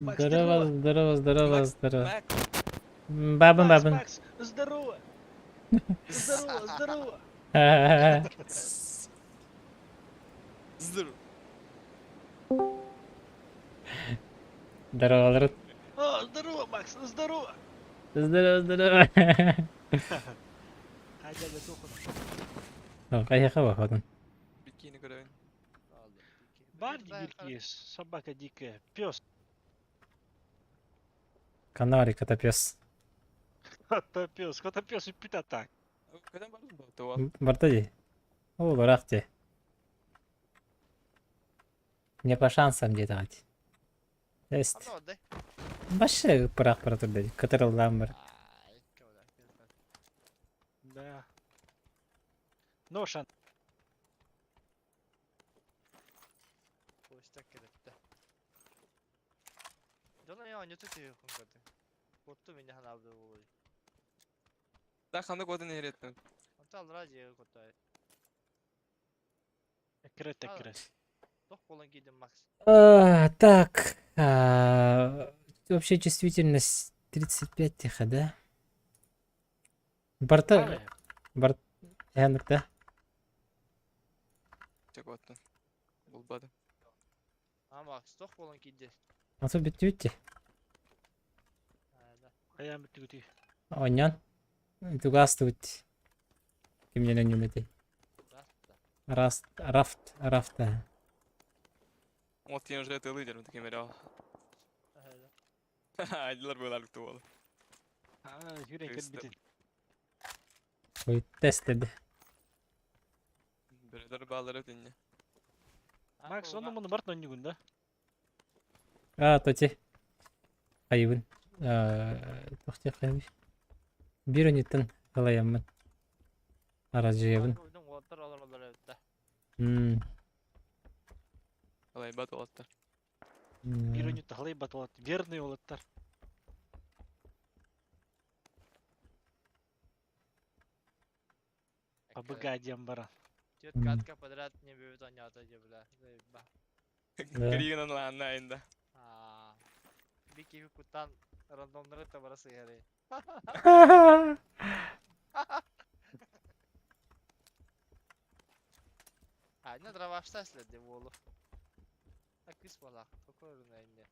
Макс, здорово. Здорово. Мак, Бабын. Макс, здорово. Здорово. здорово. Здорово. О, здорово, Макс, здорово. Здорово. Хай дядя Тухана. Каяка bakalım. Бикини көрөйүн. Бар дикие, собака дикая, пес. Канари котопес. Котопес и пита так. Кадан бардым ба? Тоо. Бартади. О, барахте. Не по шансам детать. Тест. Başı bırak bırak dedi. Kıtırıldan bir. Да. Ношан. Поштак керетті. Жона я не тут ее конкретно. Котту меня ханабды болой. Да ханда годын эреттим. Антал радио коттай. Экрет. Тох болан кидим Макс. Так. Общая чувствительность 35 тихо, да? Барта. Барт. Янок, да? Чек оттун. Болбады. А Макс тох болан киди. Nasıl bitti? Да. Аям битгути. Onyan. Тугас тут. Kimden önümde. Раста. Rafta. От тиен уже ты лидер, таким мерял. Да. Айдылар бойларлык болду. Юрек Кристо. битин. Koy test dedi. Бирдер баалар өтүнне. Макс, он муну барт ноннигун да. Тоти. Hayvın. Tohti kaymış. Bir önütten kalayamın. Aracıyavın. Uyдун оттар алар өттө. Алай бат олатта. Бир өнүттө халай баталат. Верный олаттар. Побыга дем бара. Тет катка подряд не бивет онята жебла. Заеба. Григенан лаанна айында. Бики куттан рандомдары табарасы яре. Не дравашта следи волу. Акис бала. Какой рунайне.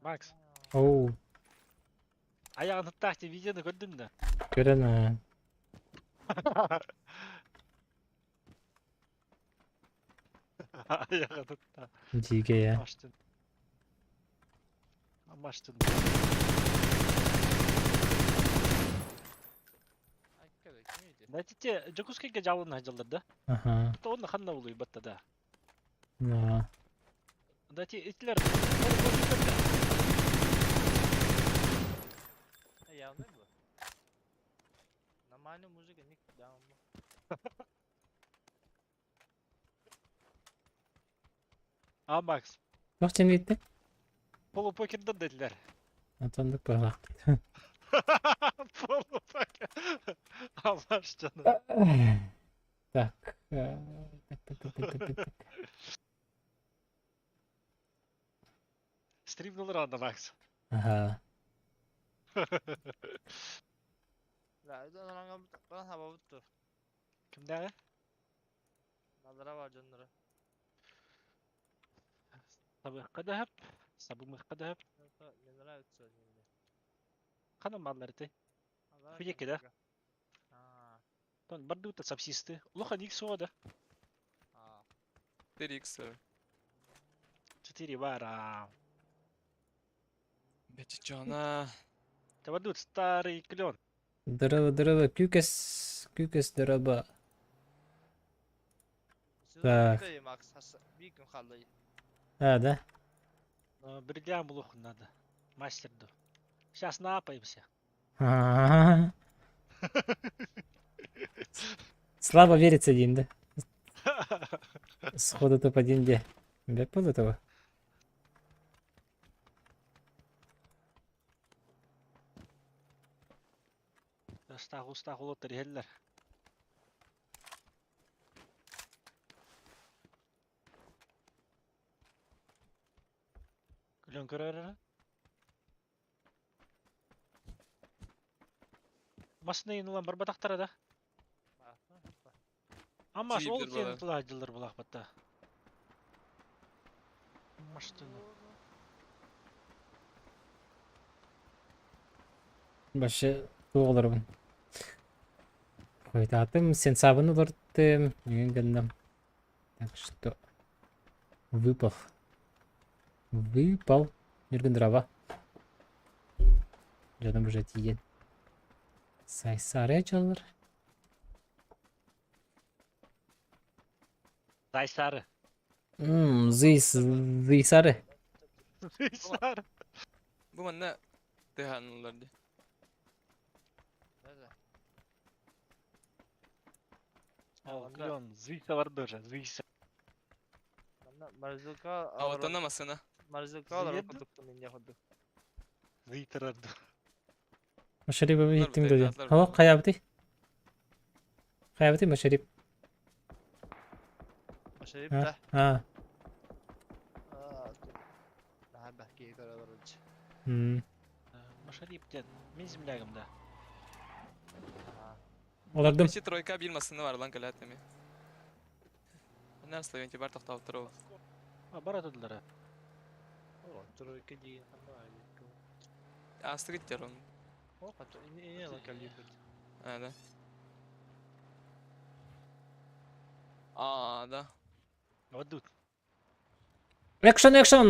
Макс, Oo. аяғын тахте видеоны көрдүң да. Gören Аяғын та. Cige ya. Аштын. Амаштын. Аккада кимиди? Нәтиже Жокускайга жабылын ажалдар да. Aha. Оны ханна болуй батта да. Na. Дати итлер. Явно было. Нормальная музыка, ник даун. А Макс, Bak şimdi gitti. полупокерден dediler. Atandık bak. Полупокер. Allah aşkına. Tak. Стримнули рано, Макс. Aha. لا إذا أنا بنا هبوتو. Kimde? نظرة واجنرة. Sabık kadehep. Sabık kadehep. نظرة أتصل مني. Kanım malları. Fiyek keda. Ton bardu ta subsiste. Лоха ник сода. 4x. 4 бара. Бечи жана. Та барду старый клен. Дырова. Кюкес дырова. Так. Макс, бикин халлай. Ha da. Бридям лоху надо. Мастерду. Сейчас напаемся. Слабо верится один, да? Сходу топ-1 где? Бек был этого? Стаху лоттар хеллер. Biliyorsun körere. Masına yenilen var bataktara da. Ama Çiğ ol bir senin bala. tılacılar bulak batta. Maştını. Başı tuğularım. Koydatım sen sabını olurdum. Мен гандам. Так что выпал. Выпал. Жүрген дрова. Жаным уже тиген. Сайсары açılır. Zaysarı. Зыйсары. Zaysarı. Bu ne? Dehanlılardı. Nerede? Biliyorsun Zıysa var da Zıysa. Marzuka Avatanlamasına. Marzuka alır Ziyad? okuduk bunu ne okuduk. Zıytırardı. مشاريب Bunlar يتم bu دولي. teyzatlar هو bunlar. قيابتي. قيابتي مشاريب. Başarıp ها da. ها. Daha belki kadar önce. Maşaripten. Min zimlagımda. Olurdum. Beşi troika bilmasını var lan kalatemi. Bunlar Slovenki bar tahta oturuyor. Baratadılar. O trojka değil. Astı git yarın. O hatta iyi lan kalıyor. Hadi. Aa da. Vadut. Экшен, экшен!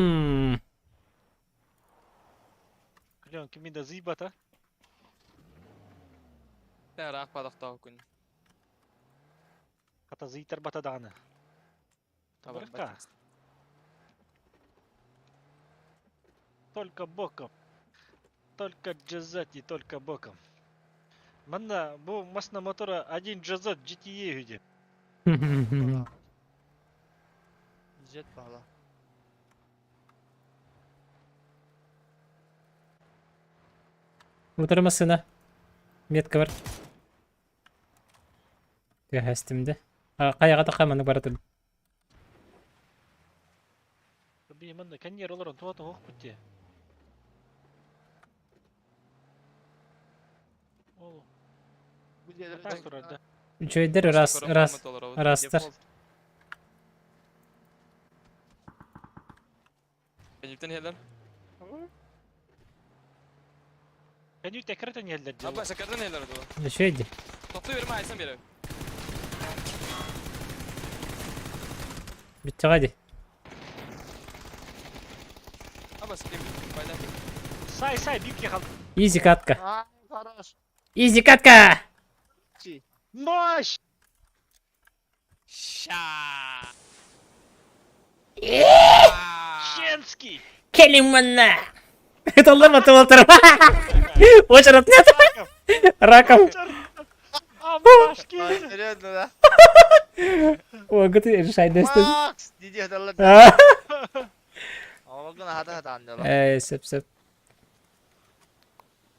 Biliyorsun kimin de zıybata. Ne rak padak da okun. Kata zıytar bata dağını. Tamam. Bırakka. Только боком. Только джазать и только боком. Манда, bu masna motora один джазат GT'ye hücum. Jet bağla. Vurdurmasına. Метка бар. Тегәстемде. Каяга тақаманы баратым. Bir manda kan yer olarak tuğata hoş bitti. Oğlum. Bu diğerleri Taş durardı. Üçöйдер растар. Benimten heller. Kan yük tekrardan yerler diyor. Abla şakardan heller oldu. Üçöйди. Toplu verme aysan biri. Bitti hadi. Abla sikeyim. Baydan. Say büyük yakal. Изи катка. Aa, хорош. Изи катка. Çi. Noş! Şaa. Şenski! Келимана. Таллама тултыр. Очерет нет. Раком. Ambaşki! Nereye döndü lan? Угты решайдестин. Max! Didiye dallar. Ama bakın hata anlıyorlar. Сеп.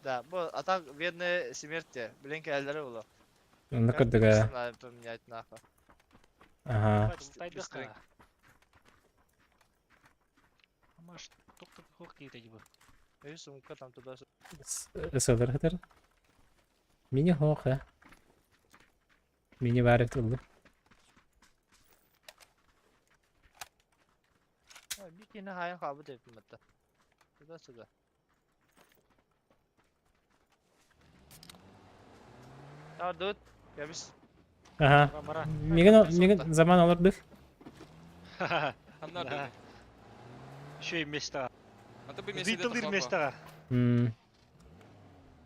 Da bu atak birini simirtti. Blink elleri ulu. Ну кырдыга. Поменять нахуй. Ага. Тайдыка. Амаш тоқтық хоқ дейді gibi. И сумка там туда. Сылдыр хатыр. Мини хох я. Мини барып тулду. Bir tane hayal kabı tepkim hatta. Tуда сюда. Ya dur. Ya biz. Ага. Mara. Меген zaman alırdık. Anlar Да. böyle. Şey mesta. Anta bir mesele Zıytılır de mesta.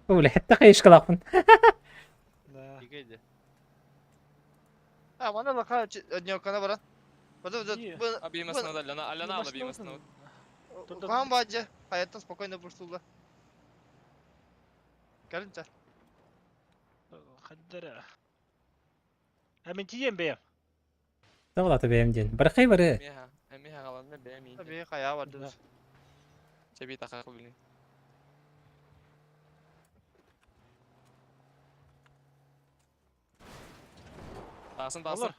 Öyle hatta kayış kalakın. Da. İyiydi. Ha bana bak ha Nyokana baran. İyi. Bu Abi masana da Alana aldı bir masana. Kaan bence hayattan spokojno bursuldu. Gelin sen. Haddara. Hemen tiyem beyim. Dağlatı beğendin. Bırakay barı. Miha. Miha kalan ne beğenmeyin. Tabii kaya vardı. Cebi takak bilin. Dağsın. Olur.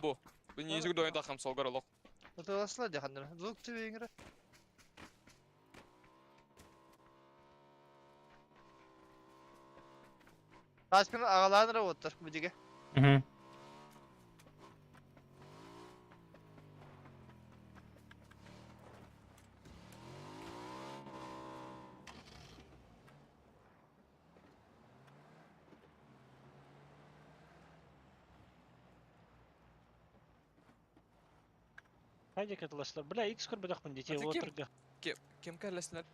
Bu. Bu niyecik de oyun takam sol gara lok. Otobasla da handır. Zuk tüvengre. Taşkın ağalanır otur bu dige. Hı. Haydi katılaşlar. Bля, X kır bırak bunu diye Hadi kim? oturga. Kim kallasınlar?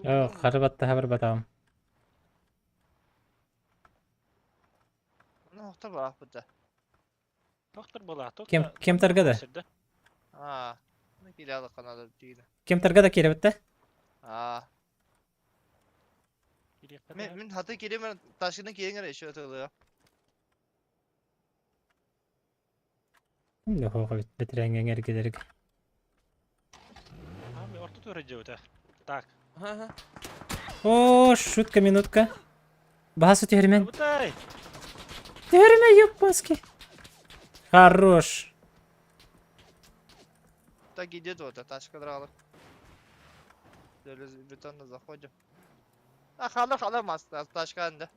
Yok, qarıbat da haber batam. Nokta bak bu da. Doktor bola. Kim targada? Ha. Ne gilalı kanalı değil. Kim targada kere bitti? Ha. Min hatı kiri men taşkının kiyengre şu atılıyor. Şimdi hoğu bitirengen erkederik. Abi orta törece öte. Tak. Ha. O, şutka minutka. Bahası tehrmen. Butay. Tehrmen yok maske. Хорош. Da gidiyor orada taşkıdır alır. Böyle betonla zaходим. Ha halamaz taşkandı.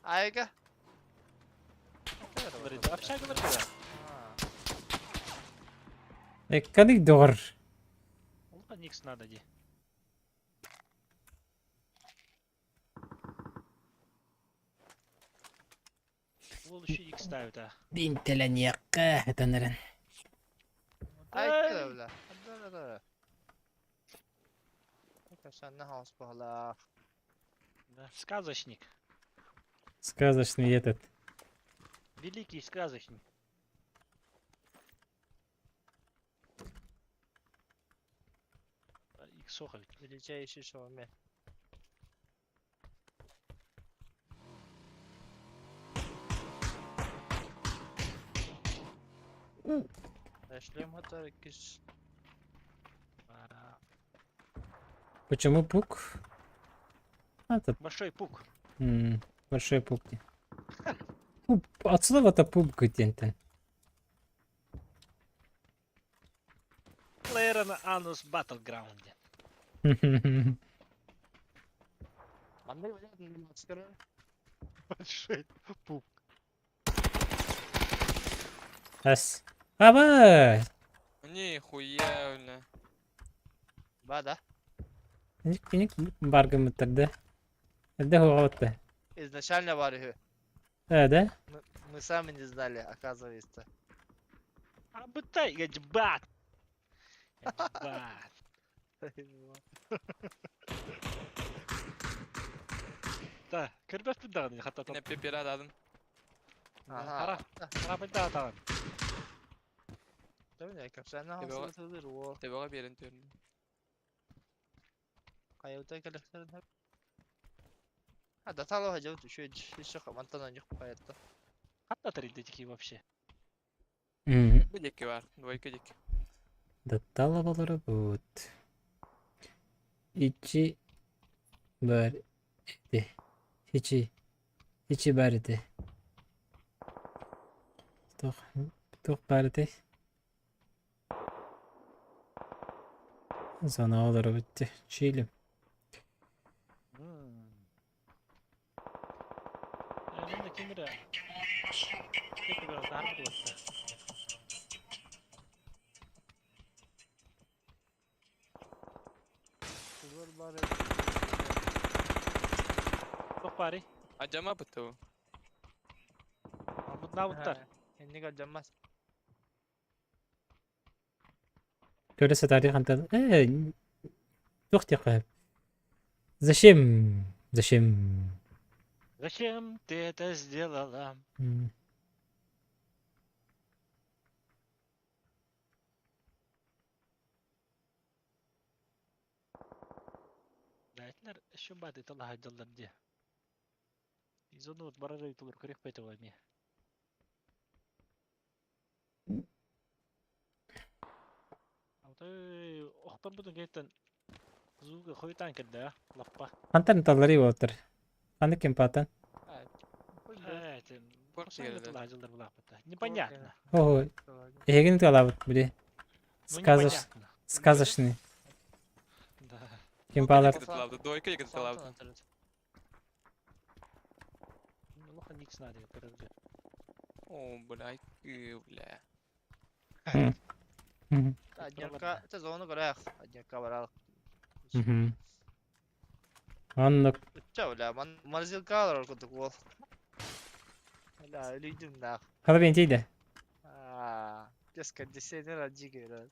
Ayga. Общагалар కదా. Ekkadik doğru. Олга Никс надо ди. Ол еще X ставит, а. Бинтелен yakka tanırın. Ayga öyle. Hadi. Sen ne haus bağla. Да, сказочник. Сказочный этот. Великий сказочник. Иксоха ведь. Величайший шоумен. Шлем это киш. Почему пук? Этот. Большой пук. Большой пук. Пуп. От слова-то пуп гытентен. Плеера на Анус Battleground. Андай вариант не маскара. Большой пук. Ас. Ава! Нихуя, бля. Бада. Ник барга мытырды. Это хугаватты. Изначально варю. Да? Мы сами не знали, оказывается. А бытай, гаджбат. Гаджбат. Да, кырбас быдагын хата Yine pepera dadın. Ара, ара быда тагын. Да не, как sen ne Tabii haus o- atılır o. Tebaka bir yerin törünü. Kayıta karakterin hep. Ha datalı hacı düşüyor. Hiç yok amantan yok bu hayatta. Хата тридетики вообще. Bir deki var. Двойка deki. Датталабалары бут. Ичи бар эди. Ичи бар эди. Тух бар эди. Заналары бутты. Чилим. Ben de kimire. Peki biraz daha mı olsa? Kızlar bari. Çok bari. Acama bıtı. Ama bu ne butlar? Enni kalacağız. Görese tarih антон. Тух тихо. Зачем? Зачем? Зачем ты это сделала? Дайтler şu badi tala hacallar diye. Biz onu barara yutulur kırık pete var mı? Ой, охтан будun gayten zuga koytan kedde ya, lappa. Антон таллары отыр. Аны кем патан? Evet, Korku sen de geldi. tala hacallar bu lappa. Непонятно. Ого, эгин талабыт бири. Ну, Сказочный. непонятно. Сказочный. Да. Кемпалар. Дойка егет талабы. Ну, лоха никс надо, подожди. О, блядь, бля. Однерка, это зону горях. Однерка барал. Аннық. Ча, бля, марзилкалар оркутук бол. Бля, үлүйдүм нах. Қалы бен тейді. Кеска десенер аджи көрөт.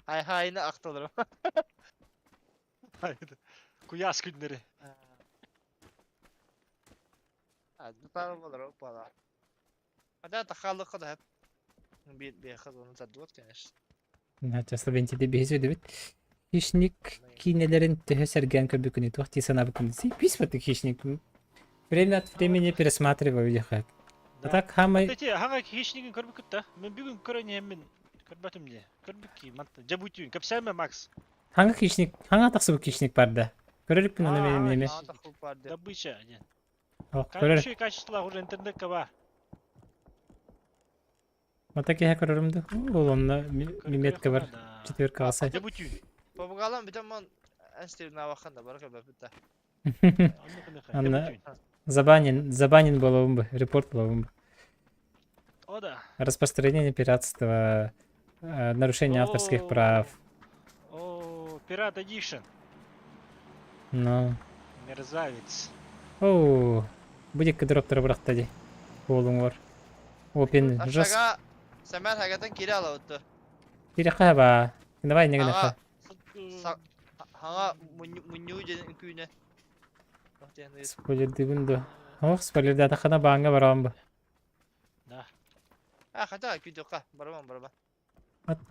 Hayını aktarırım. Haydi. Kuyas günleri. Hadi tamam olur hoppala. Hadi takallık da hep. Bir kız onu tadıvat keneş. Жасыл бен тейді бейзі өді бет. Хищник кинелерін түхі сәрген көрбі туақти сана бүкін десе. Пис бәті хищник. Время от времени пересматриваю ехать. А так хамай... Кстати, хага хищнигин көрбүк күтті. Мен бүгін көріне мен көрбәтім де. Көрбүк ки, манты. Жабутюн. Капсайма Макс. Ханга хищник, ханга тақсы бұл хищник барды. Көрерік пін оны менеме. Добыча. Көрер. Еще и качество уже интернетка бар. Мата кеге көрерімді. Ол онына миметка бар. Четверка алсай. Жабутюн. Побугалам бітім он әнстевіне вақында бар көбі бітті. Анна забанен болуым бы, репорт болуым бы. О, да. Распространение пиратства, нарушение авторских прав. О, Пират Эдишн. Ну. Мерзавец. Оу. Будет кадроптер брахтади. Олуң бар. Опен жас. Aşağı Semer hakikaten kiri alavuttu. Тиряха ба. Давай не гнаха. Hanga munyu jenin kuyune. Спойлер дибунду. Ох, спойлер да хана банга барам ба. Да. Хата күйдіқа, барабан.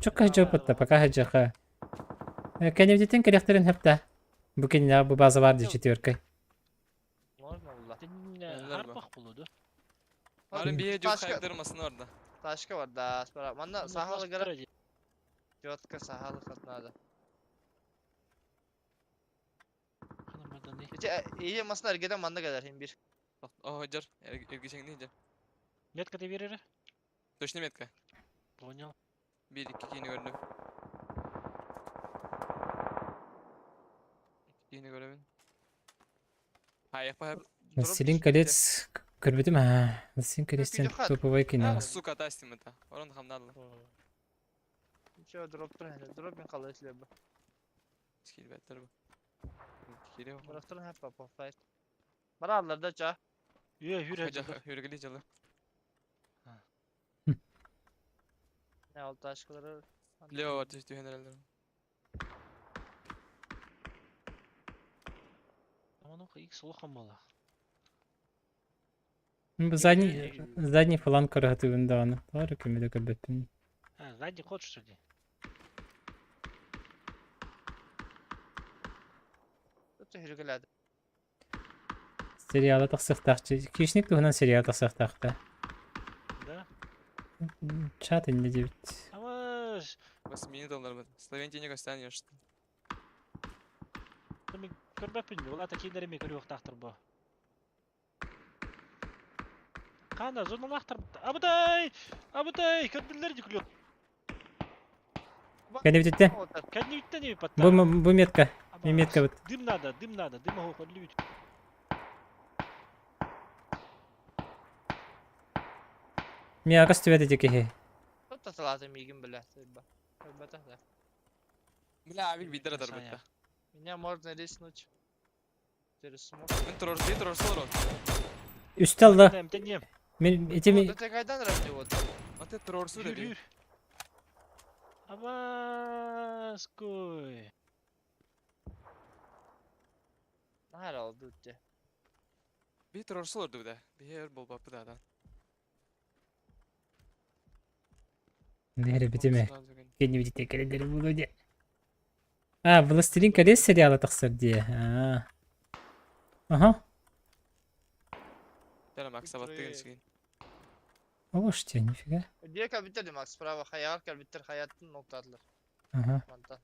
Чокка жопатта, пока хаджаха. Кеневдитин керектерин хепта. Бүкен я бу база бар ди четверкой. Можно Allah. Harpaq buludu. Malum bir yok kaydırmasın orada. Taşka var da aspara. Manna sahalı gara. Jotka sahalı katnada. İyi masna ergeden manda kadar hem bir. O hocar. Ergişen deyince. Метка ты веришь? Точно метка. Понял. Bir iki yeni gördüm. Yeni görevin. Hayır hep. Насилин колец көрбөдүм а. Насилин колецтен топовой кино. Сука тастим это. Орон хамдалла. Ничего дроп тренер. Дроп мен қалай слебі. Скил беттер bu. Geliyor. Bıraktırın hep papa fight. Bana alırdı ça. Yürü. Yürü çalı. Ne oldu aşkları? Leo var düştü herhalde. Ama ну-ка, X лохамала. Задний фланг көргөтүбүндө аны. Туура кемеде көрбөттүм. Задний ход что ли? Ötü hürgüledi. Сериалы тахсыктакчы. Хищник тугунан сериал тахсыктакта. Да. Чат инде дебит. Ama 8 minut onlar bu. Sloventiya gösteriyor işte. Мен көрбөппүн. Улар такийлериме көрүп тактыр бу. Кана журналахтар. Абыдай, көрдүлөр жүклөп. Кенебитте. Кәдімітті не патта? Бу метка. Метка вот. Дым надо. Дым могу подлить. Ми агас түбәде декеһе. Тут салаты мигин биле. Көрбөтө да. Бля abi bir dara darbetti. Меня можно риснуть. Через смог. Ben trorsuz olur. Üstü aldı. Темнем. Мен этими Ты кайдан равни вот. Ate trorsuz dedi. Yürü. Абаской. Her oldu öte. Bir trorsuz olurdu bir de. Bir yer bol bakı da. Нері битеме. Кенебитте керендери булуде. Властелин колец сериалы тахсыр дие. Ага. Gel bak sabahtı gelişkin. Ош те, нифига. Diye ka bitirdi Max sправа hayal kal bitir hayatın noktalar. Ага. Mantan.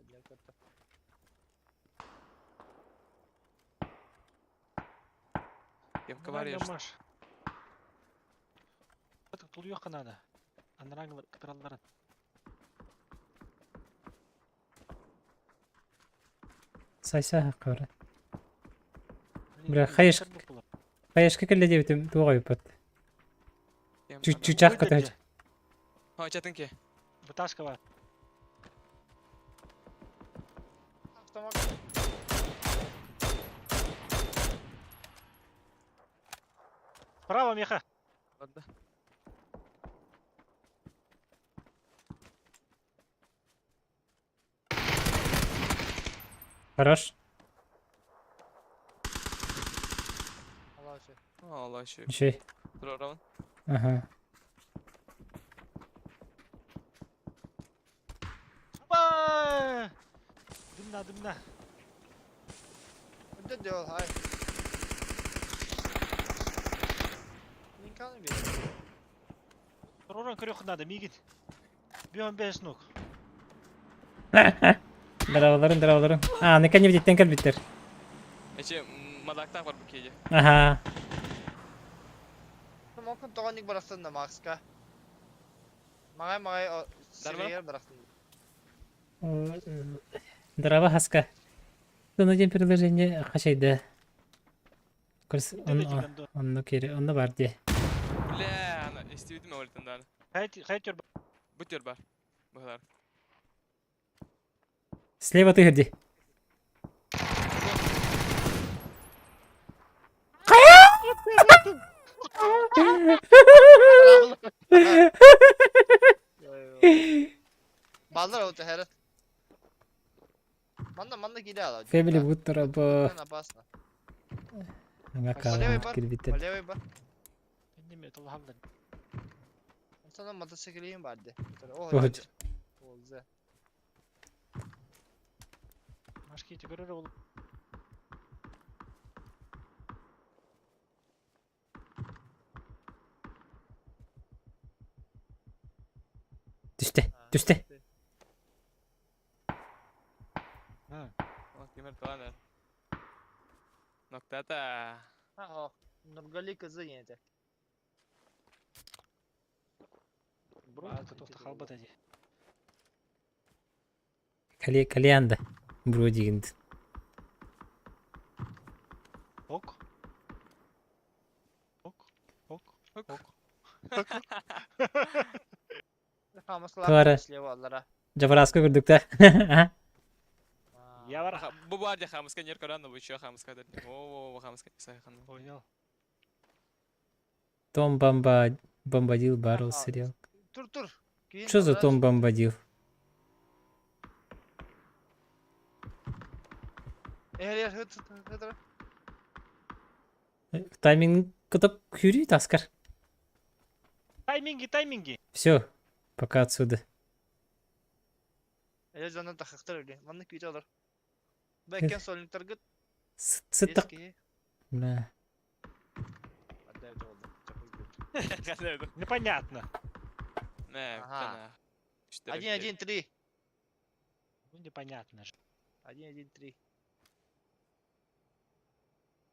Diye kötü. Yemka var ya işte. Тут yok надо. Анраңлар капиталларын. Сайса кара. Бля, Хайшка келе дебитим тугай пат. Чучак катать. Ха, чатынки. Буташка бар. Автомат. Право, Миха. Ладно. Хорош. Allah şey. Allah şey. Şey. Dur Ravın. Ага. Aba! Dımla. Önde diyor hayır. İmkanı bir. Ророн крюх надо, мигит. Бьем без ног. Драваларын. Не kan бит тенкел биттер. Eçe madakta var bu kece. Ага. Mümkün toğanlık bıraksın da Max'ka. Mağay o seviyer bıraksın. Дрова хаска. Доноден приложение хашайды. Курс он кери, он бар де. Bile ana istedim öğretten daha. Хайтер. Butyor var. Bu kadar. Слева ты где? Ballar oldu her. Manda gide ala. Фемили буттара ба. Ben basma. Ага, кил биттер. Valeye bak. Benim de hamdan. Sana motosikletim vardı. Охот. Oldu. Машки тигры ol. Düştü. Ha. Bak Kemal falan er. Nokta da. Ha o. Nurgali kızı yedi. Bro, это тот халбат эти. Калианда. Бро дигинд. Ок. Kara. Слева onlara. Жабараска көрдүк да. Я бар. Bu var ya hamıska yer karan da bu şu hamıska da. Oo hamıska sayхан. Понял. Том Бомбадил Баррел сериал. Dur. Что за Том Бомбадил? Eğer hıt. Тайминг кутуп хүрүйт аскар. Тайминги. Все, пока отсюда. Eğer candan takıktır öyle. Manlık video olur. Bekken solun target. Сыттык. Eski. Бля. Hadi evde oldu. Çok üzüldüm. Непонятно. Ne? Aha. İşte 1-1-3. Ну непонятно же. 1-1-3.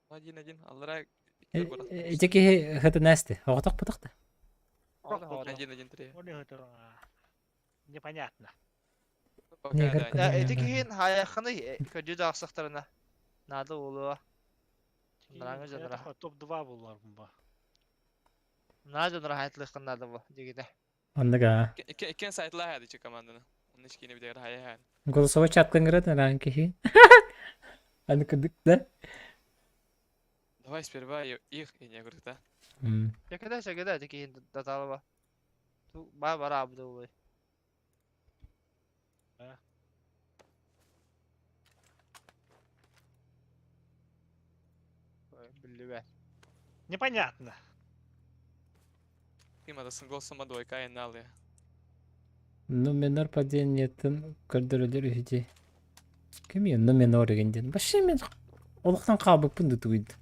1-1 Аллара. Эжеки хэты насты. Оготок путакта. 1-1-3. Вот это непонятно. Негр Ya кыдыр. edekihin hayakını kötü de aksaklarına. Nada oluyor. Нравится, Это нравится. топ-2 булар бумба. Nada onlara hayatlıkın nada bu. Degide. Ондага. İken saytlar hadi çık komandını. Onun için bir de hayal hayal. Голосовой чат кынгырат ранки. Аны кыдык да. Давай сперва их и не говорит, да? Çekede edekihin datalı bu. Tu var abi de oluyor. Billi be. Непонятно. Kim adasın gol sama doyka en al ya. Номинор падениятын көрдөрөлөр үһүдү. Ким ен номинор дегенден. Башы мен олуктан кабыппын да туйду.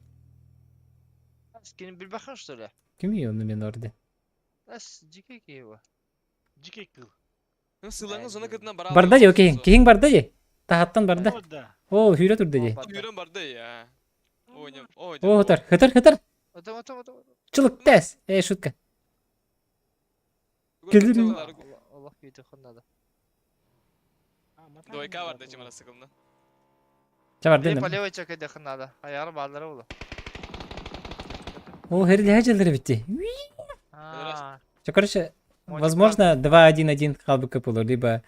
Скinin bir bakın şöyle. Ким ен номинор де. As cike ki bu. Дикий кыл. Sılığınız ona kadar beraber. Барда же окей. Кийин барда же. Тахаттан барда. Вот да. О, хүрө турду же. Yürüm vardı ya. Oynuyorum. О, хытыр. Otom. Чылык тез. Шутка. Gelirim. Allah büyüdü kınladı. Дойка бар да чимала сыкылны. Çavar Bir dedim. paleo çakaydı kınladı. Ayarı bağları oldu. O her лихачелері bitti. Haa. Короче, Мотик возможно, 2-1-1 қалбы көп olur, либо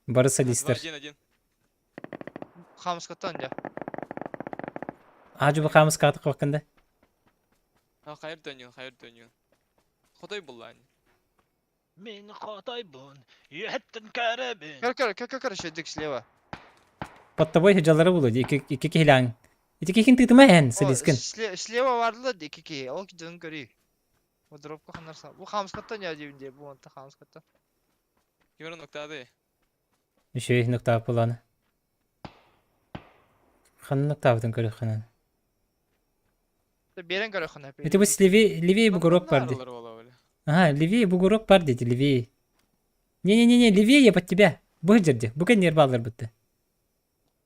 барыса дейсіздер. 2-1. Хамскаттан ya. Aju бақамыз қатық вақында. Хайыр дөнüyor. Хотой буллан. Мен Қытайбын, еттін кәрібін. Kör şöydük слева. Под тобой хиджалары болу, екі кехилаң. Ити кехин тытыма ән, сылискін. Слева vardı da iki ki. O ki dön görüyor. O dropka kanarsa. Bu Hamskattan ya dibinde. Bu monta Hamskattan. Кемер ноктады. Үші нұқтап боланы. Қаны нұқтабытын көрі қанан. Beren görüyor kına. Ити бұс левее бугурок бар дейді. Ага, левее бугурок бар дейді, левее. Не, левее под тебя. Бұл жерде, бұл кәнер балар бұтты.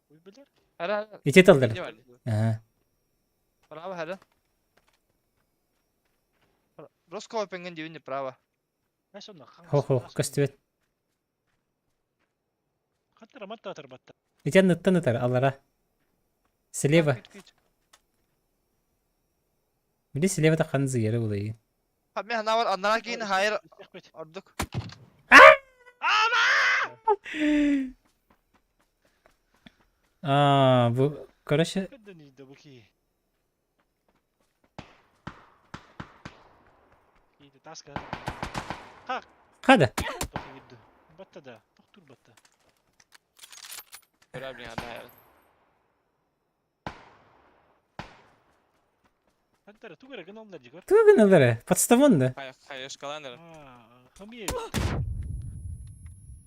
Uy bilir. Hala. Ете талдар. Ne var? Ага. Bravo hala. Roskova pengen dibinde bravo. Ben sonra Хо, көстібет. Қаттыра матта атыр батта. Итен нұттан ұтар, алара. Слева. Білі слева да қан зыйыры болайын. Abi hana var anlara giyin hayır orduk. Bu, короче, Көдді нейді бұл кей. Кейді таска. қады. Батта да. Тоқтур батта. Önemli yani hayır. Қаттыра тугара гыналдар жегор. Тугын алары, подставонды. Hayır шкаланыр. Хамие.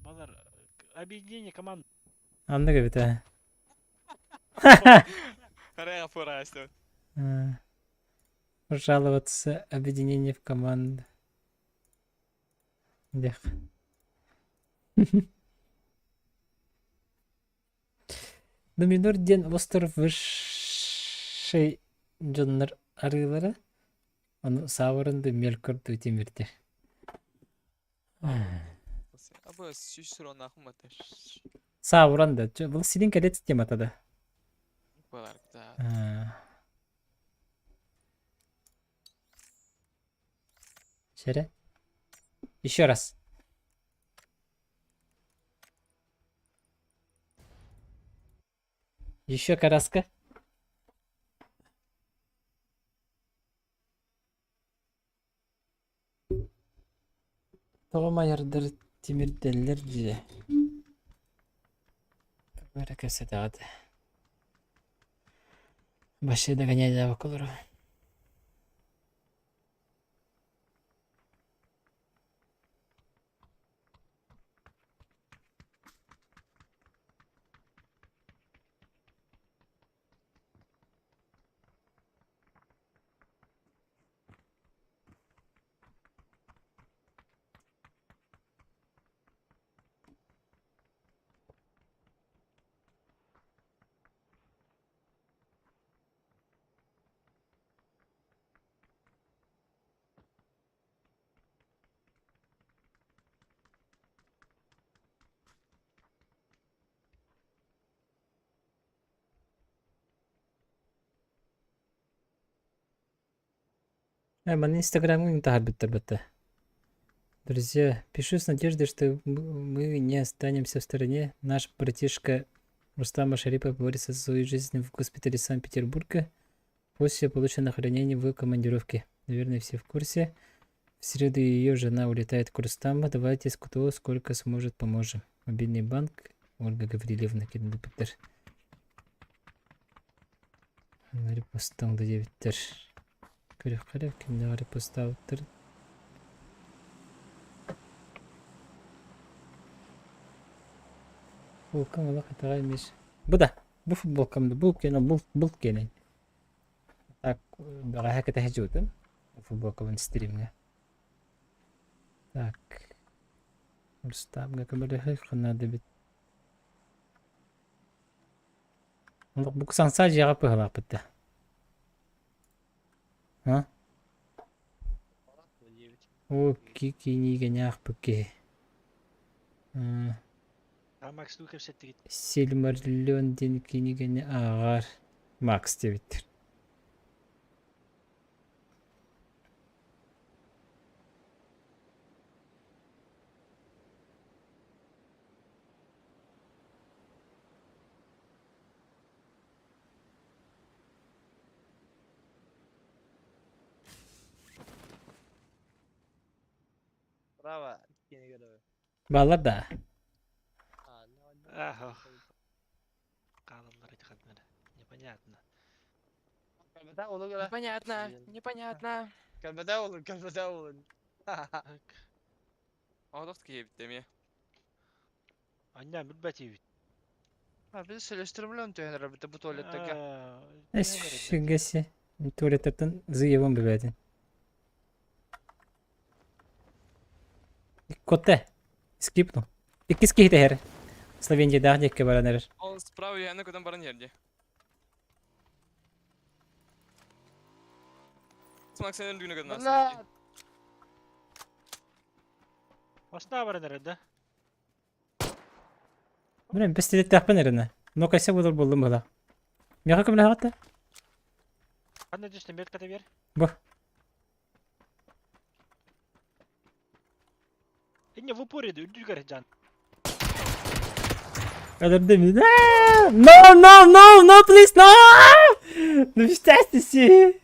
Балар. Объединение команд. Анда көбет, а. Карая фора işte. Жаловаться объединение в команду. Дях. Доминор ден остров высший жоннар арылары. Onu савырынды мелкорды темірді. Abi süsür onu akım atar. Савыранды. Бұл силин кәдет тематады. Buralar güzel. Şere. Еще раз. Еще караска. Тоғымайырдыр темірделер де. Böyle kösede adı. Başı da ganyayla bakılır. Мана инстаграмын интахар биттер бітті. Друзья, пишу с надеждой, что мы не останемся в стороне. Наш братишка Рустама Шарипов борется за свою жизнь в госпитале Санкт-Петербурга после полученных ранений в командировке. Наверное, все в курсе. В среду ее жена улетает к Рустаму. Давайте кто сколько сможет поможем. Мобильный банк. Ольга Гаврилевна Кирдипитер. Репостал до 9 тер. Көрек кімді репостал тұр. Футболкам ола қатаға емес. Бұ да. Бұ футболкамды. Бұл кенен. Так, баға хәкеті хәжуытын. Футболкамын стримге. Так. Рустамға көмірі қанады бит. Бұл қысанса жаға пығылақ бітті. Ha? О, кинигенях пөке. А Макс Луков сеттигит. Сильмарлен ден кинигене ағар. Макс дебиттер. Право, кини гөрө. Балар да. Ах, ох. Қалалар айтқандар. Непонятно. Кәлбәдә улы гөрө. Непонятно, непонятно. Кәлбәдә улы. Так. Ağdaft ki bitti mi? Анна билбәти бит. Biz сөйләштермәләр төнәр бит бу туалеттәге. Эс шигесе. Туалеттен зыевым бебедин. Котте. Скипну. İki skihte her. Словения дагдекке баранер. On spravio jedno kod baran yerdi. Smak senin düğüne kadar nasıl? Вала. Осна баранар да. Мен пистолет тахпен эрне. Но кайса булur buldum bula. Мяха кем лагатта? Анна диште мет ката бер. Бу. Инне в упоре үдүгөр жан. Öldürdü mü? No, no, no, no, please, no! Ну что си?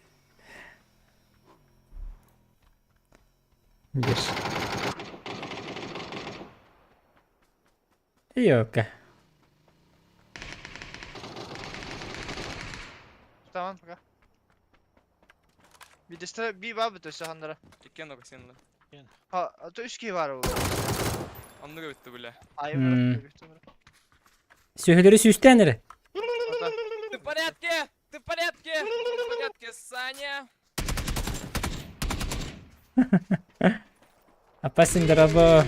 Геш. Йока. Tamam пока. Bir de bir var bütün sahanlara. İkken o kasinle. Ha, to 3 kişi var o. Anlığı bitti bile. Ay Hmm. bırak. Söhleri süstenir. Ты в порядке? Ты в порядке? Ты в порядке, Саня? Апасın daraba.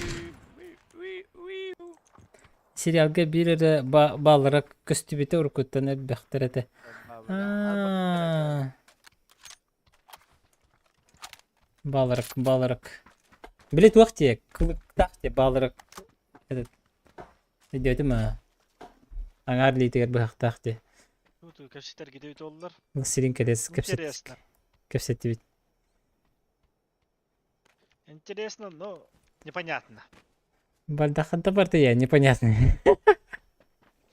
Serialga bir balarak köstübete urkuttanır bekterete. Баларак. Билет вахте, кылыктахте баларак. Этот. Идётим а. Аңар литер бахтахте. Тут кәшитер гидет оллар. Сиринкедес кепсет. Интересно. Кепсет бит. Интересно, но непонятно. Бальдаханта барда я, непонятно.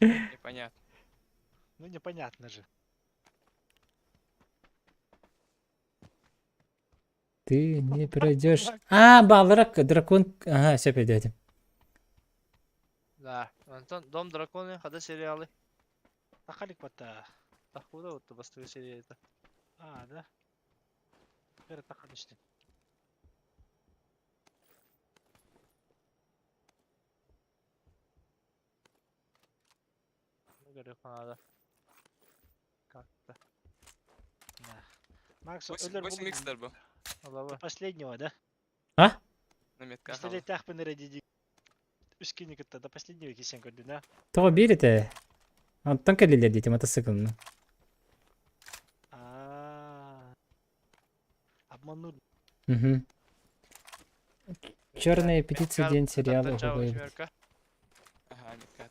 Непонятно. Ну непонятно же. Ты не пройдешь. А, баларак, дракон. Ага, все придётим. Да. Антон Дом драконы хада сериалы. Тахалик бата. Тахуда вот бастыры серия это. А, да. Бер тахан işte. Ne görüyor kanada? Kalktı. Да. Макс, Восемь ölür bu. микстер был. Allah var. Последнего, да? На метках. Пистолет тахпен ради. Üskini кытта до последнего кисен көрдү, да? Того билете. Оттан келелер дейти мотоциклны. Обманул. Угу. Черная петиция день сериала. Чао, ого. восьмерка. Ага, метка.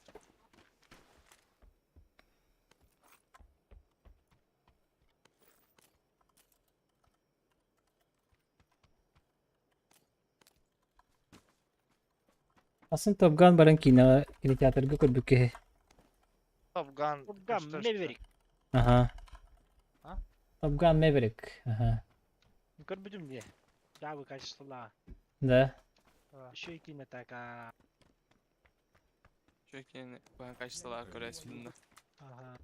Aslında Top Gun barın кинотеатрга көрбүкке. Top Gun. Гам, Меверик. Ага. А? Top Gun Maverick. Ага. Көрбүдүм де. Жабы качествола. Да. Еще и кино така. Çünkü bu kaçtılar Kore filminde. Ага.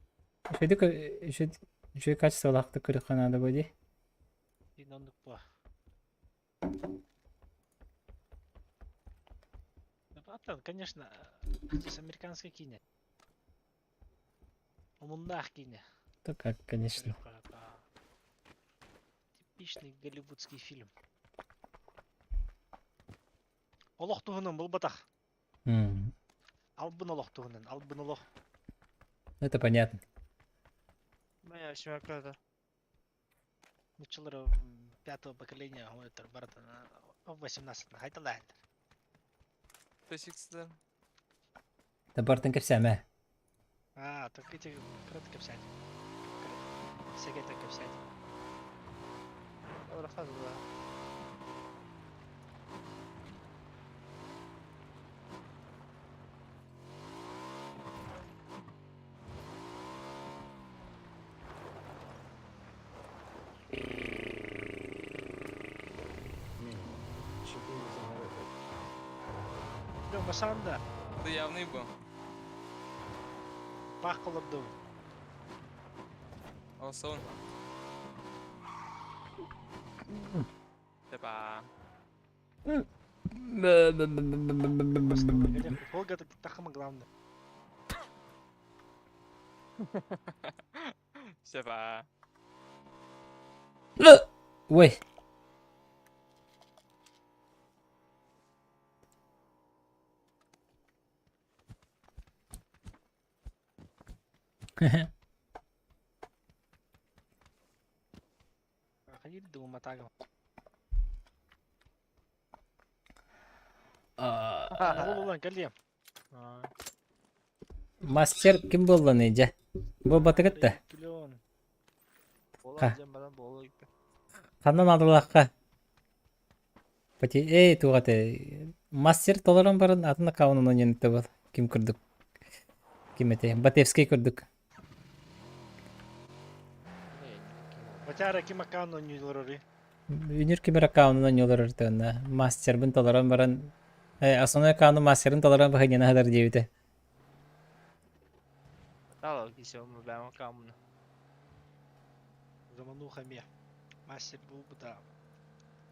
Еще качество лахты көрөк надо боди. Кинондук по. Потом, конечно, здесь американское кино. Умундах кино. То как, конечно. Типичный голливудский фильм. Олох туһунан был батах. Албын олох туһунан, албын олох. Это понятно. Моя восьмерка это. Началары пятого поколения, он это барда, 18 хайта лайт. Песиксдер. Табартын кепсәме. Так эти кратко взять. Всякие так взять. Добре, хазу, да. Ну, масанда, Это явный был. пах колобду. Олсон. Типа. Волга это тахама главное. Типа. Ой. Ходили, думаю, матагом. Улан, кале. Мастер ким болған еже? Бұл батыгытты. Килон. Болан жем баран болу гиппе. Қандан адылаққа. Пати, туғаты. Мастер толаран барын атына қауынын ойненітті бол. Ким күрдік? Ким әте? Батевский күрдік. Батяра кимакану нюлорори. Үнір кемер аккаунын ойнелер ұртығына. Мастер бін толаран барын. Асаны аккауны мастерін толаран бұхайнена хадар дейбіті. Тало, кисе умы бәма камыны. Заману хаме. Мастер был бы да.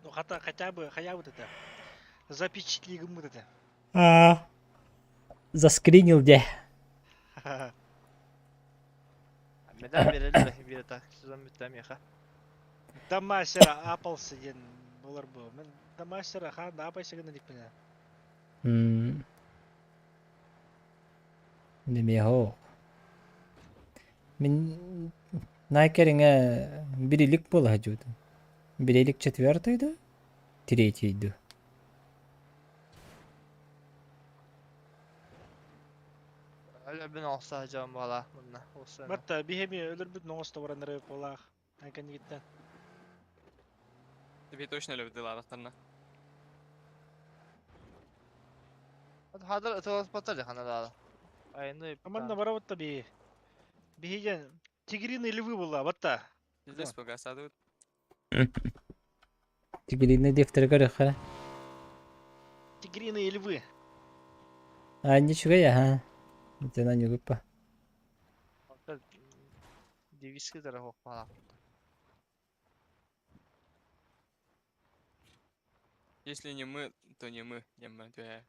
Ну хотя бы вот это. Запечатлигом вот это. Заскринил де. Медаль берелер, бире так, сезон биттем яха. Да мастера апался ен болар был. Мен да мастера ха да апайся гына дик меня. Неме хоқ. Мен найкеріңе бірелік бол хажуды. Бірелік четвертойды, третейді. Öyle ben olsa hocam valla bununla. Olsa. Матта бихеми өлөр бүт ноңосто баранары полах. Айкан гиттен. Тебе точно любит дела рахтарна. Hadi hadır ötüyoruz batar ya kanada. Ayını Аманда бара вот таби. Бихиген тигриный львы была, вот та. Здесь погасадывают. Тигеліне дефтері көрі қара. Тигриные львы. Ничего я, ха. Жана не көппа. Девиски дара хок бала. Если не мы, то не мы. Не мы, то я.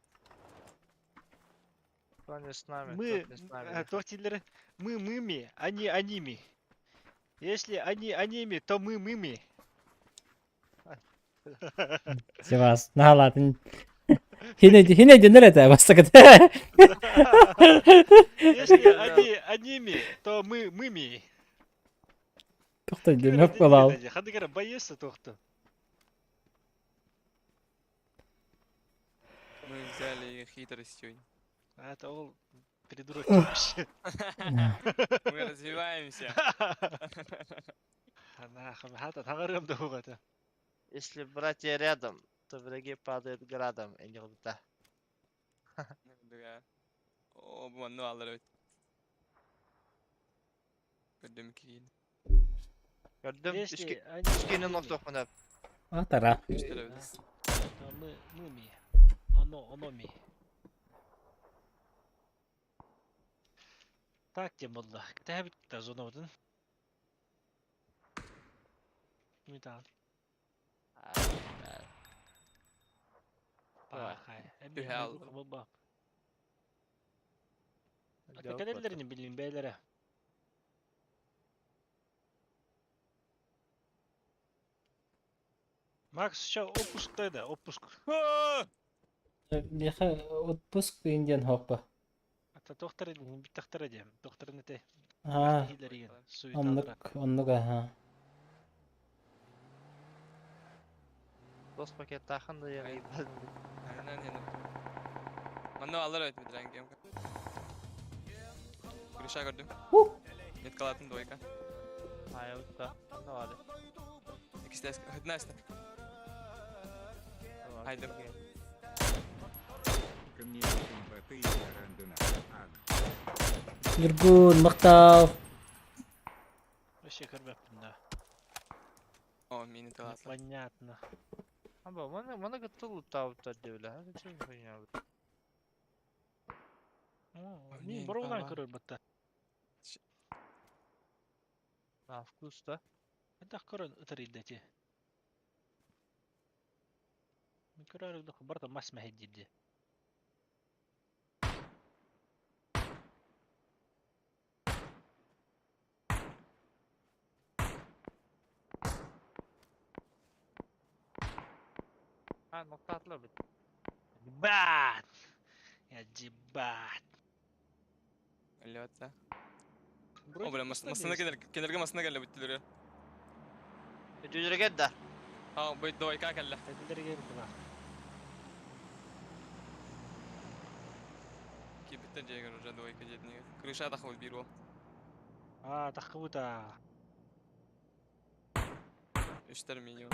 Кто не с нами, Мы, тот не с нами. тортиллеры, мы мыми, они аними. Если они аними, то мы мыми. Севас, нағалатын. Хине денер әті, бастықыт. Если они аними, то мы мыми. Тоқтай демек болау. Хады кара боешься тоқты. Мы взяли их хитростью. А это ол придурок вообще. Мы развиваемся. Она хата тагарым да. Если братья рядом, то враги падают градом, и не да. Да. О, ну алır. Gördüm ki. Gördüm, Если они üskünün аними, nokta hep. Атара. то мы мыми. Оно ми. Так тем болду. Кітабы та зоновдun. Митан. Бахай. Тühel. Баба. Академилерини билин бейлери. Макс сейчас отпусктайда, отпуск. Беха отпуск индиан хоқпа. Ата доктор един, бит доктор едим. Доктор нете. Ха, Хилерген. Суетадыра. оннук, ха. Dos paket takın da yani. Aynen yani. Manno alır evet bir renk game. Kuruşa gördüm. Net kalatın doyka. Hayır usta. Ne var? İkisi de hıdna işte. Haydi. Nurgun, Maqtav. Шекер бәппінді. O mini kalat. Понятно. Ama bana katıl tavukta devle. Hadi çok ya. Мен Мен бұрыннан бала. көрер бұтта. Ha usta. Әдәқ көрер ұтыр елдеті. Мен көрер ұдық барда мас мәхеддеді. Ha nokta atla bit. Бат! Я джибат. اللي وقتها. O böyle masına kenarga masına geldi bittiler ya. Düzüre gel de. Ha bu doyka kella. Әділдерге бұна. Ki bitti diye görür doyka jedni. Kuruşa da xol biro. Таққы бұта. 3 milyon.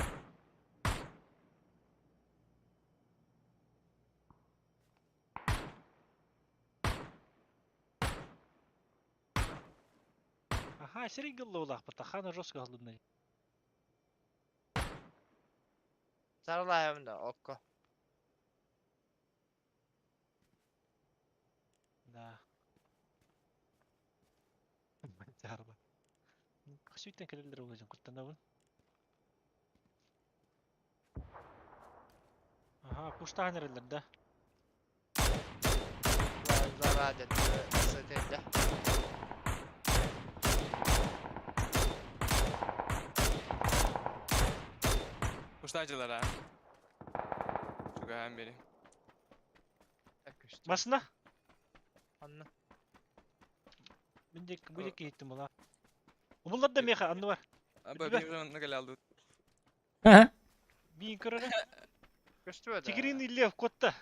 Аха, серей гыллы олақ бұта. Хана жос қалдымдай. Sarıla hem de okko. Да. Жарба. Қысуйттен кәлелдер өзің құттанабын. Аха, пуштаған әрелер, да. Zara adet. Satende. Kuştacılar ha. Çok hem biri. Yakıştı. Масына? Anla. Мен де бөлекке еттім ола. Ұмылдар да меха, анны бар. Abi Bilmem. bir zaman ne gel aldı. Aha. Бейін көрері. Köstü öde. Тигриный лев котта.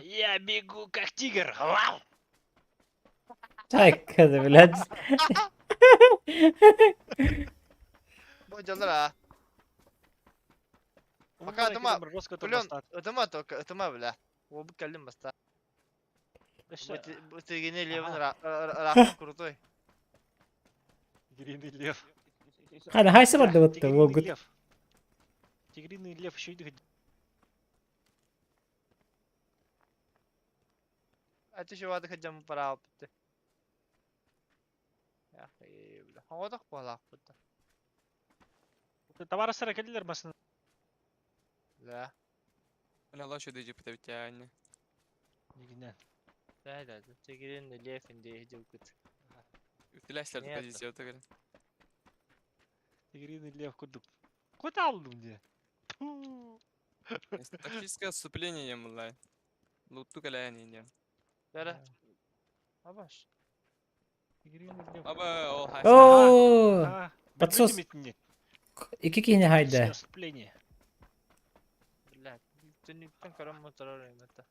Я бегу как тигр. Вау! Çay kızı блядь. Bu canlar ha. Пока дома. Блин, ödeme at o ödeme bile. O bu kellim basta. Bu tigrini levin rakın kurutoy. Тигриный лев. Hadi hayse var da battı. O Тигриный gut. лев. Тигриный лев еще и Ateşi vardı kacamı para yaptı. Ya iyi bile. Havada kulak burada. Товары сыра келділер масына. La. Ben Allah şu diyeceğim tabii ki yani. Негінен. Ne dedi? Tigrini levin diye cıvkıt. Ütüleşler Ne позиция öte göre. Тигриный лев кудук. Куда алдым де? Тактическое отступление мулай. Лутту калаяни не. Böyle. Abaş. Тигриный лев. Aba o haş. Oo. А, Подсос. бөтеметіне. İki kişi haydi. Отступление. Billah. Dünlükten karan motoru reymetti.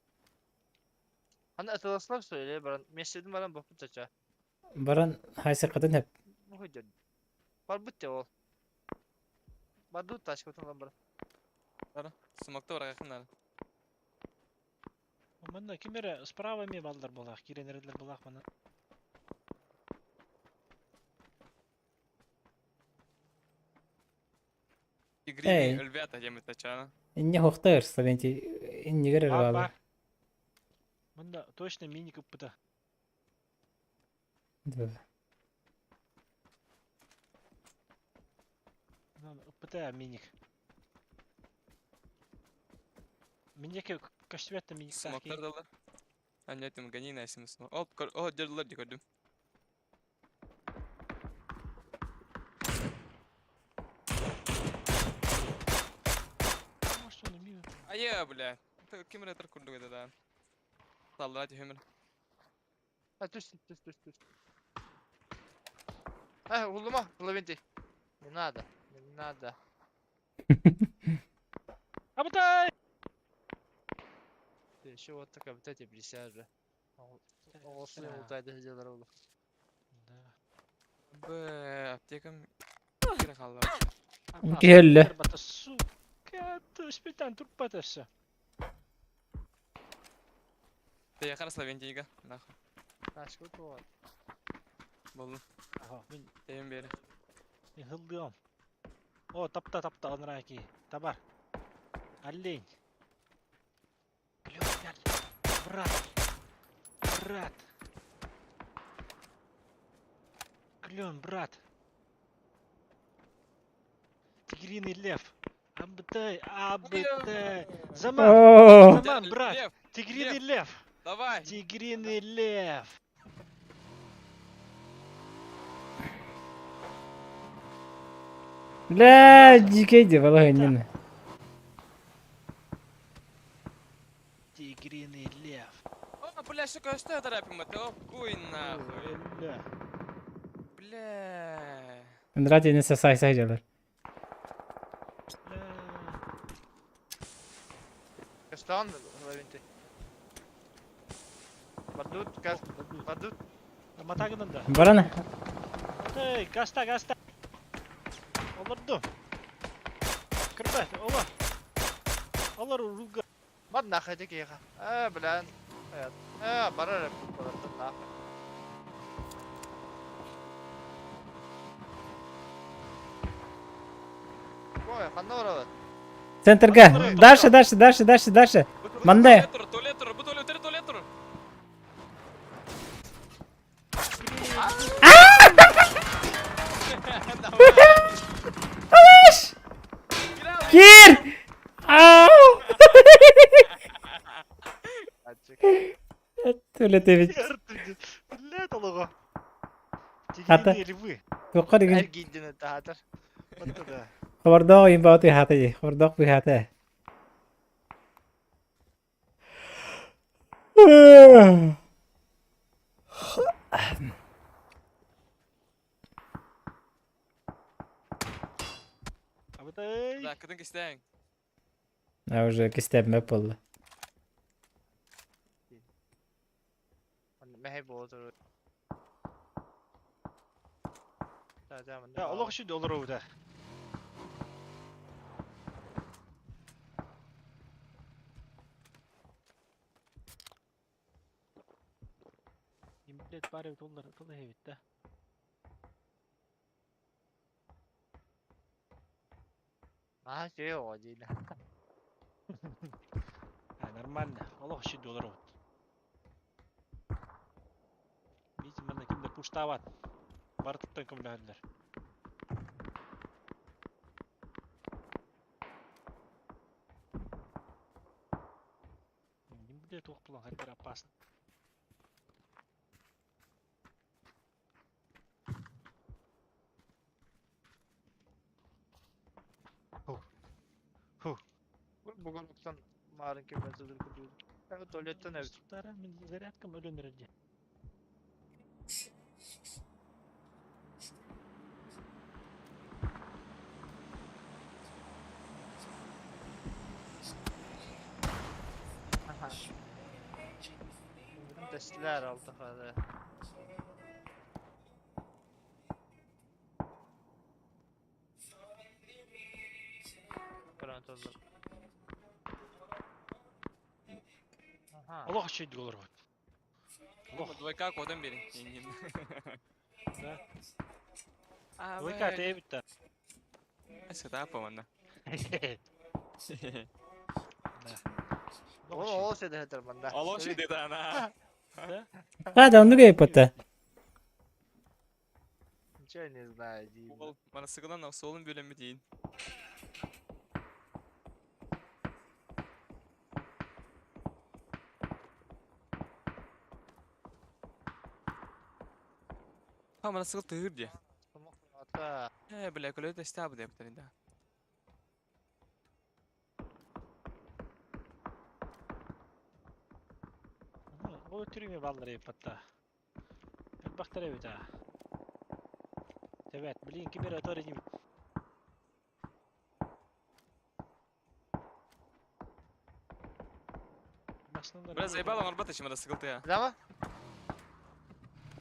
Hani atılıslar söyle bana. Mesledim bana bakıp çaça. Baran hayse kadın hep. Bu hüccet. Var bu te ol. Var dur taş kotan lan bana. Smoke'ta var yakınlar. Мында кемері справа ме балдар болақ, керенерлер болақ мына. Игри львята где мы тачана. İnne hoxtar saventi. İnne görer Бар, abi. бар. Мында точно мини көппіті. Үппіті миник. Минеке көштібетті миник сақи. Smoke'lar da var. Hani ettim gani neyse smoke. Oh jardılar diye gördüm. Машину мимо. Aya bля. Kim retro kurdu dedi lan. Sallar hadi hemen. Ha düş. Ha uluma. Ula binti. Ne nada. Ne nada. Абытай! Еще вот такая вот эти присяжи. Оғылсын ұлтайды хыжалар олы. Б, аптекам кире қалды. Кelle. Сука, спитан турпатасы. Те яқар Словентияға. Нахуй. Ташкы туған. Болды. Ага, мен Тем бері. хылдым. О, тапта анраки. Табар. Олень. Клёв, брат. Клён, брат. Тигриный лев. Абытай. Заман, О, брат. Лев, Тигриный лев. давай. Тигриный лев. لا جيكيدي والله إننا Тигриный лев. О, бля, сука, что я торопим? Это хуй нахуй. Ля. Бля. نراتي نسا ساي جلر Кастан, Лавинти. Бадут. Матагынан да. برانا Эй, гаста. Оларды. Кірбәт, Олар руга. Мад нахайды кейға. Білән. Барар әп боларды нахы. Ой, қанна оралы? центрга дальше Мандай. Туалет тур, bu туалет тур. كير تولي تبي Ля, талығы. Хата. Тигриный львы. تقول Әр لي кейден өті хатыр. Вот да. خبردار ينبغي هاتي خبردار بهاته Абытай. Да, кыдың кестең. أنا уже كستاب مابل Мәхей болды. Ja, олық үші доллар өді. Имплет паре доллар тылы хевітті. Жей оға дейін. Нормально. Олық үші доллар өді. Видите, мені кімдер пуштават. Бартыптан көміләділер. Имплет оқпылан қайтар опасно. Бүгін ұқтан марын кеммен сызыр күдейді. Туалеттен әвді. Тұстара, мен зарядкам өлендірді. Бүгін тәстілер алды қады. Көрін тұлдыр. Олық үші доллар өді. Двойка кодын берін. Да. А, Ой, как ты это? Сюда, по-моему. Ол седі хәтір банда. Алло, şey dedi ana. هذا عنده جاي بتا Ничего не знаю, дейін. Ол, бana sıkılan av solun bölümü deyin. Ha, bana sıkıl tığır diye. Ата, Бля, коли это стаб де бтарин да. Ол түріңе балдыр епатта. Бақтар ебеті. Тәбәт, білейін кемер атары не бит. Основной Бля, рабочий. заебало, он работает, чем это сыгал ты, а. Bilama?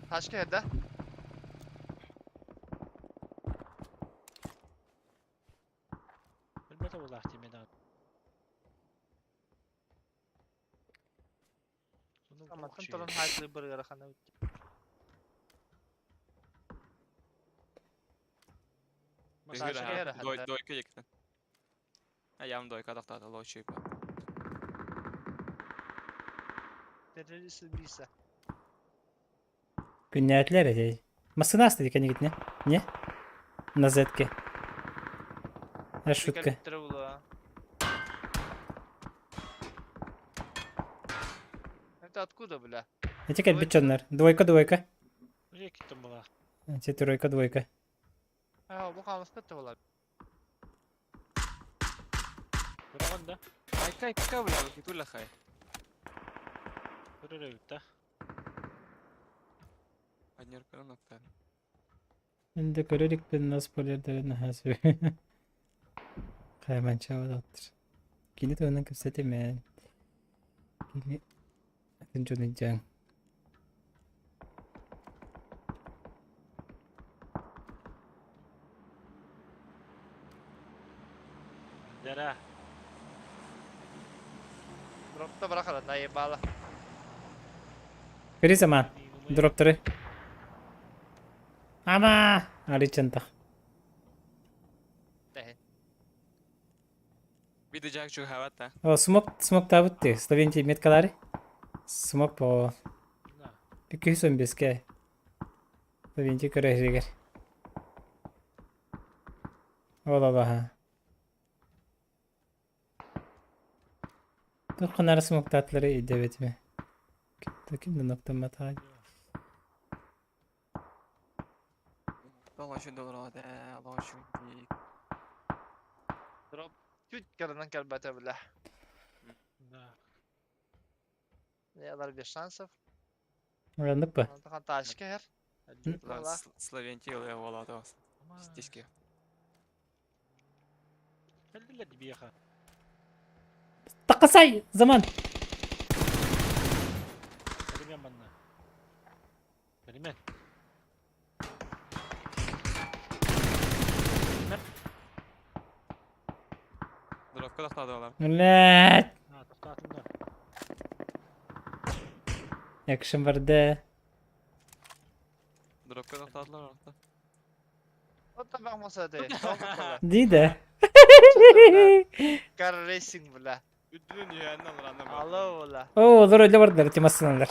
Taşka yerde. Bilmete bu lahti meydan. Ama tıntalın hayklı bir gara khana bitti. Biz Taşka göre yere ha. hatta. Doyka yekten. Ha, yavrum doyka adakta da low shape. Terörist bilse. Günlerler ya. Masını astı dikene gitne. Ne? Nazetke. Ha şutke. Şutke. Это откуда, бля? Ne çeker bir çonlar. Двойка. Buraya gittim bula. Тройка. Ha, bu kalmış kötü olar. Bırakın da. Ay kay kabul abi kitul la khay. Buraya gitti. Adnyor kana nokta. Önde görelik ben nasıl polerde nahası. Hemen çavad attır. Gini de onun kıpsete men. Gini. Atın çoğun can. Dere. Dropta bırakalım, dayı bağla. Bir zaman. Dropları. Ama. Ali çanta. Dehin. Bir de jack çok havat da. O smoke tabutti. Slovenci met kadar. Smoke po. Na. Bir küsün biske. Slovenci kare riger. Ola ha. Dokun smoke tatları evet mi? Kim nokta mata. Allah şu dolar hadi. Allah şu. Drop. Küt karından kalbate bile. Na. Ne kadar bir şansım. Öğrendik mi? Antakan taşka her. Valla. Sloventi oluyor valla da. Ama. Stişki. Geldiler bir yaka. Takasay zaman. Benim yan bana. Benim yan. Dropka da tadılar. Ulan. Ha, tahtatında. Yakışım vardı. Dropka da tadılar orada. O da bakmasa değil. Tamam mı? Değil de. Kar racing bile. Üddünün yüğenden alır anlamadım. Allah valla. Oo, olur öyle vardılar timasınlar.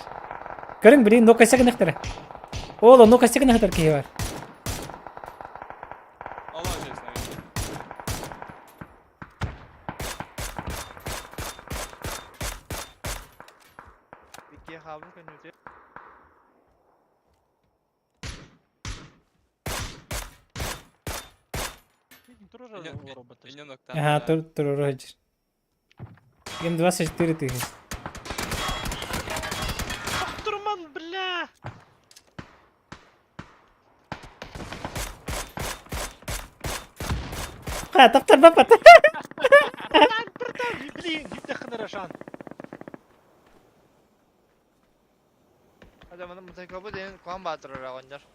Görün biri no kaçak nahtar. Oğlum no kaçak nahtar ki var. Allah aşkına. İkiye kabul kanıyordu. Тоже Меня- робота. Ünlü nokta. Ага, tur Роджер. Им 24 тысячи. Турман, бля! Таптар бапат. Блин, gitti Hınırışan. Hadi bunu mutlaka deyin. Kuan batırır ağıncar.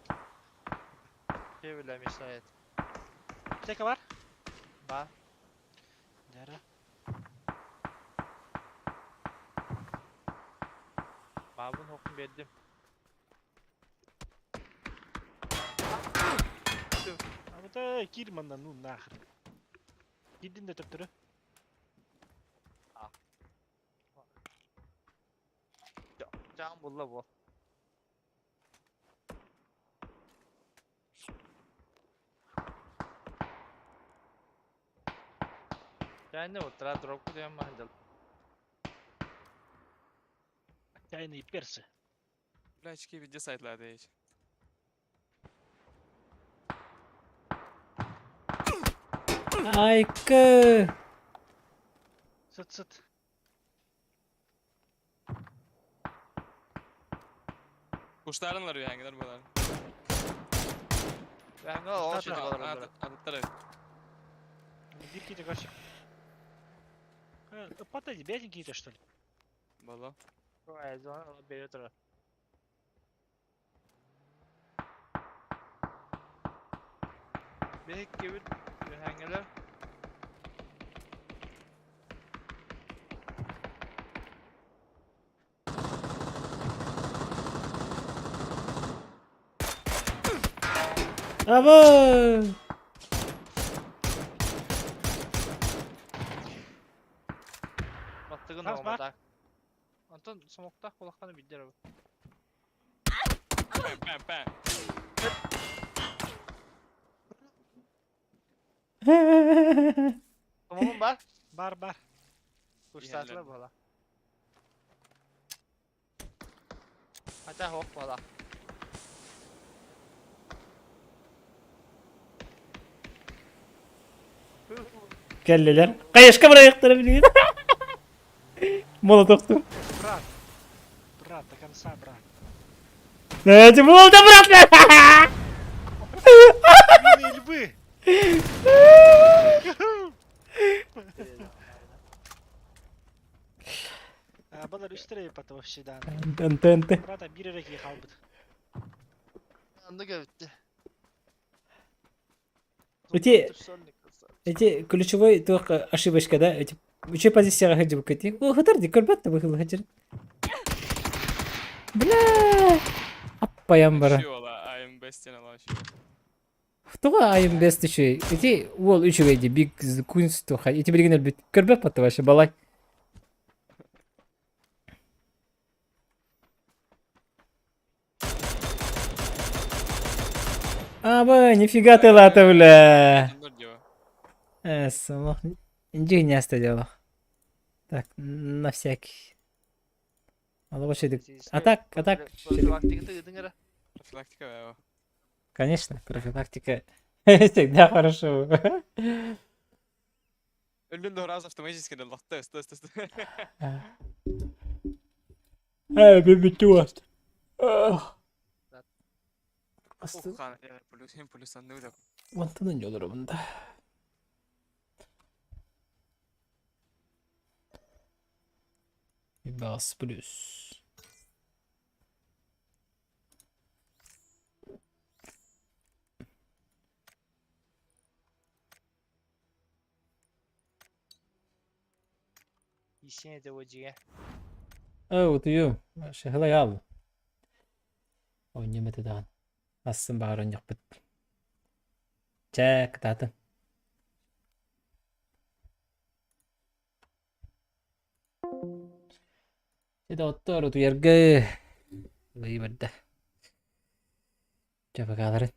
Şey bile müsait. Teka var. Ba. Nere? Ba bunu okum verdim. Ama da girmandan nu nahır. Gidin de töptürü. Can bulla bu. Yani ultra drop diyorum mandal. Yani persi. Блядь, video saytlarda hiç. Aykı. Sıt sıt. Kuşların var yani bunlar. Ben ne olmuş Tabii. idi kadar. Adıtları. Бирки-то короче. Потом бяденькие-то что ли? Bala. O ayazı ona alıp beri oturur. Behek gibi hangiler? Abo! Battığın Bas, bas. olmadı. Anton smokta kulaklarını bildir abi. Bam bam bam. Smokum var. Bar. Kuşlarla bu hala. Hatta hop hala. Kelleler. Kayışka buraya yıktırabiliyor. Molotoftu. Брат. Брат, до конца, брат. Ne bu oldu bırak lan. Куриные львы! Bana üstüne yapatı o şeyden. Tente. Brata bir yere halbıt. Andı göbüttü. Эти ключевой только ошибочка, да? Эти учи позиция хочу букати. О, хатарди, корбат бахыл хачер. Бля. Аппаям бара. Şey ola. I am best in Allah şey. Втога айым бест еще. Эти вол учивайди биг кунст то хай. Эти билгенер бит корбат патты вообще балай. Аба, нифига ты лата, бля. Dur diyor. Самох. Инжи не оставил. Так, на всякий. Мало вообще. А так. Профилактика ydın ara. Profilaktika be o. Конечно, профилактика. Всегда хорошо. Ölün de раз автоматически да лахта. Стой. Бебетюаст. Ухан. Плюс анны da. Вантının yolu bunda. Bir bas plus. İşine de vacıya. Вот ее. Шахла ял. Он не метадан. Асын барын yapıt. Чак татын. Seda ottoro tu järge. Või võtta. Coba kalarin.